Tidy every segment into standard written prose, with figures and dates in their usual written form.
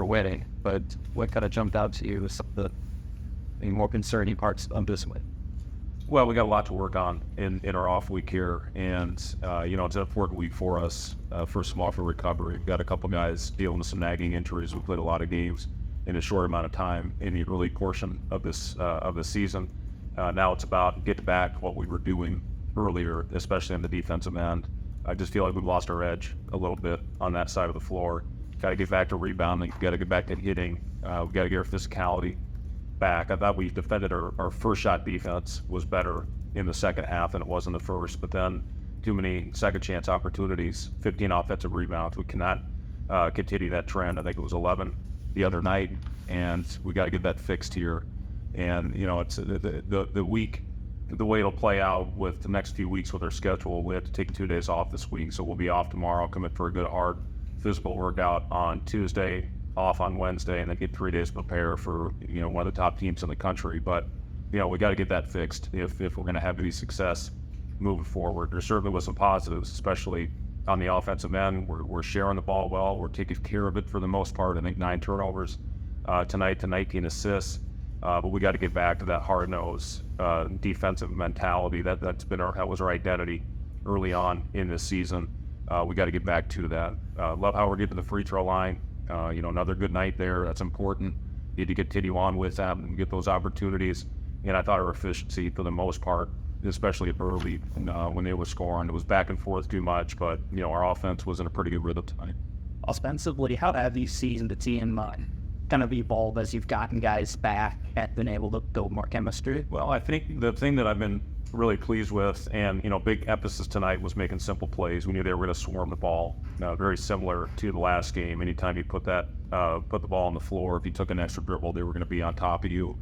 for winning, but what kind of jumped out to you as some of the more concerning parts of this win? Well, we got a lot to work on in our off week here, and it's an important week for us for some off recovery. We've got a couple guys dealing with some nagging injuries. We played a lot of games in a short amount of time in the early portion of this season. Now it's about getting back what we were doing earlier, especially on the defensive end. I just feel like we've lost our edge a little bit on that side of the floor. Got to get back to rebounding. Got to get back to hitting. We got to get our physicality back. I thought we defended our first shot defense was better in the second half than it was in the first, but then too many second chance opportunities, 15 offensive rebounds. We cannot continue that trend. I think it was 11 the other night, and we got to get that fixed here. And it's the week, the way it'll play out with the next few weeks with our schedule. We have to take 2 days off this week, so we'll be off tomorrow, come in for a good hard physical workout on Tuesday, off on Wednesday, and then get 3 days to prepare for one of the top teams in the country. But we got to get that fixed if we're going to have any success moving forward. There certainly was some positives, especially on the offensive end. We're sharing the ball well. We're taking care of it for the most part. I think 9 turnovers tonight to 19 assists. But we got to get back to that hard-nosed defensive mentality. That was our identity early on in this season. We got to get back to that. Love how we're getting to the free throw line. Another good night there. That's important. Need to continue on with that and get those opportunities. And I thought our efficiency, for the most part, especially early when they were scoring, it was back and forth too much. But our offense was in a pretty good rhythm tonight. Offensively, how have you seen the team kind of evolve as you've gotten guys back and been able to build more chemistry? Well, I think the thing that I've been really pleased with, and big emphasis tonight, was making simple plays. We knew they were going to swarm the ball. Very similar to the last game. Anytime you put the ball on the floor, if you took an extra dribble, they were going to be on top of you,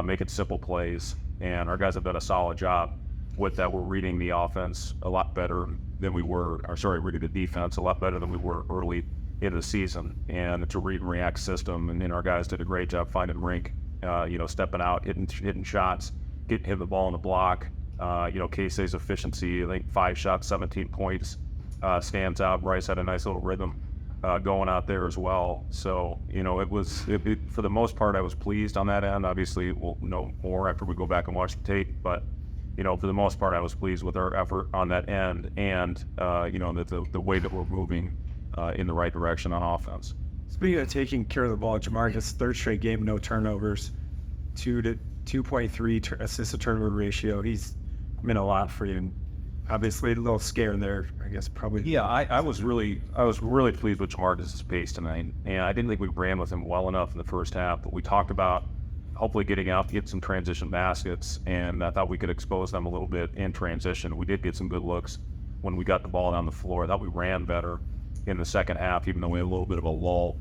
making simple plays. And our guys have done a solid job with that. We're reading the offense a lot better than we were, reading the defense a lot better than we were early in the season. And it's a read and react system, and our guys did a great job finding rink, stepping out, hitting shots, hitting the ball in the block. 𝐂𝐨𝐬𝐿's efficiency, I think 5 shots, 17 points, stands out. Bryce had a nice little rhythm going out there as well. So, for the most part, I was pleased on that end. Obviously, we'll know more after we go back and watch the tape, but for the most part, I was pleased with our effort on that end, and the way that we're moving in the right direction on offense. Speaking of taking care of the ball, Jamarcus, third straight game, no turnovers, 2.3 assist to turnover ratio. He's meant a lot for you. And obviously, a little scare there, I guess, probably. Yeah, I was really pleased with Jamarcus' pace tonight, and I didn't think we ran with him well enough in the first half. But we talked about hopefully getting out to get some transition baskets, and I thought we could expose them a little bit in transition. We did get some good looks when we got the ball down the floor. I thought we ran better in the second half, even though we had a little bit of a lull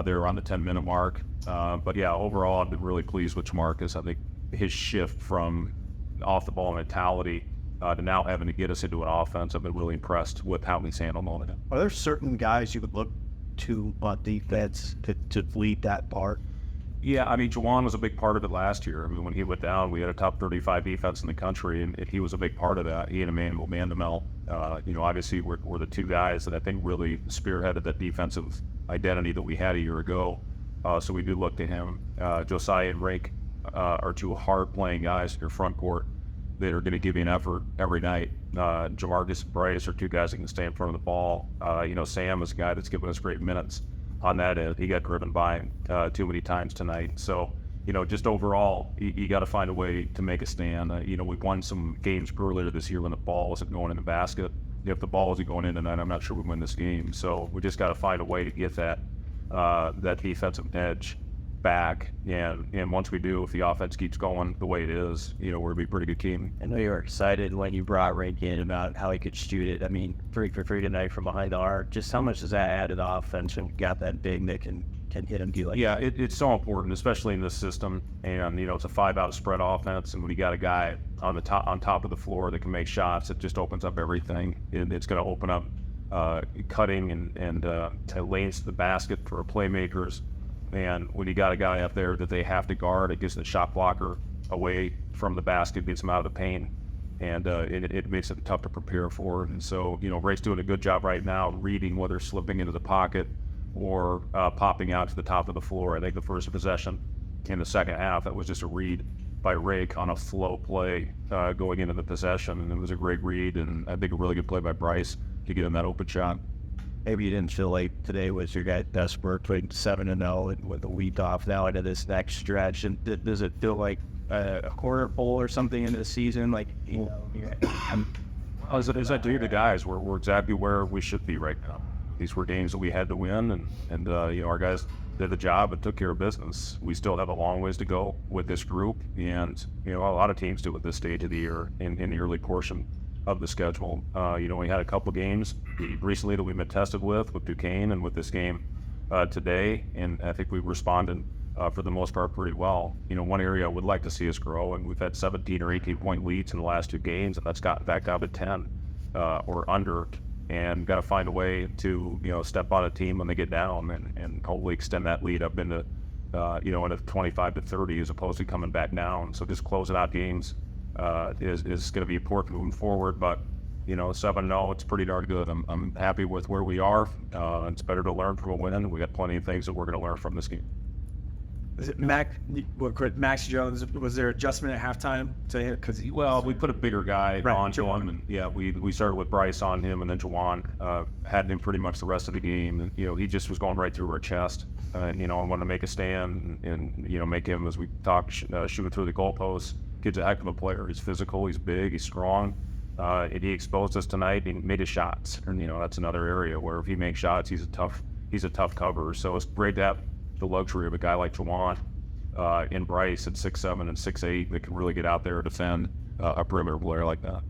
there around the 10-minute mark. But yeah, overall, I've been really pleased with Jamarcus. I think his shift from off-the-ball mentality to now having to get us into an offense, I've been really impressed with how he's handled all of it. Are there certain guys you would look to on defense to lead that part? Yeah, I mean, Juwan was a big part of it last year. I mean, when he went down, we had a top 35 defense in the country, and he was a big part of that. He and Emmanuel Mandamel, obviously were the two guys that I think really spearheaded that defensive identity that we had a year ago. So we do look to him. Josiah and Rake are two hard-playing guys in your front court that are going to give you an effort every night. Jamarcus and Bryce are two guys that can stay in front of the ball. Sam is a guy that's given us great minutes on that end. He got driven by too many times tonight. So, just overall, you got to find a way to make a stand. We've won some games earlier this year when the ball wasn't going in the basket. If the ball wasn't going in tonight, I'm not sure we win this game. So we just got to find a way to get that defensive edge back. And once we do, if the offense keeps going the way it is, we're going to be a pretty good team. I know you were excited when you brought Rake in about how he could shoot it. I mean, 3 for 3 tonight from behind the arc. Just how much does that add to the offense when you got that big that can hit him? Yeah, it's so important, especially in this system. And, it's a 5-out spread offense. And when you got a guy on top of the floor that can make shots, it just opens up everything. It's going to open up cutting and lanes to the basket for playmakers. And when you got a guy up there that they have to guard, it gets the shot blocker away from the basket, gets him out of the paint, and it makes it tough to prepare for. And so, Rake's doing a good job right now reading whether slipping into the pocket or popping out to the top of the floor. I think the first possession in the second half, that was just a read by Rake on a flow play going into the possession, and it was a great read, and I think a really good play by Bryce to get him that open shot. Maybe you didn't feel like today was your guys' best work, putting 7-0 and with a week off now into this next stretch. And does it feel like a quarter pole or something into the season? Like, As I do the guys, we're exactly where we should be right now. These were games that we had to win, and our guys did the job and took care of business. We still have a long ways to go with this group, and a lot of teams do at this stage of the year in the early portion of the schedule. We had a couple games recently that we've been tested with Duquesne and with this game today, and I think we've responded for the most part pretty well. One area I would like to see us grow, and we've had 17 or 18 point leads in the last 2 games, and that's gotten back down to 10 or under, and got to find a way to step on a team when they get down and hopefully extend that lead up into into 25 to 30 as opposed to coming back down. So just closing out games is going to be important moving forward. But 7-0, it's pretty darn good. I'm happy with where we are. It's better to learn from a win. We got plenty of things that we're going to learn from this game. Is it Max Jones? Was there adjustment at halftime to him? Well, we put a bigger guy Right, on Jawan. him, and we started with Bryce on him, and then Jawan had him pretty much the rest of the game. And he just was going right through our chest. I wanted to make a stand and make him, as we talked, shooting through the goalposts. Kid's a heck of a player. He's physical. He's big. He's strong. And he exposed us tonight. And he made his shots, and that's another area where if he makes shots, he's a tough cover. So it's great to have the luxury of a guy like Jawan and Bryce at 6'7" and 6'8" that can really get out there and defend a perimeter player like that.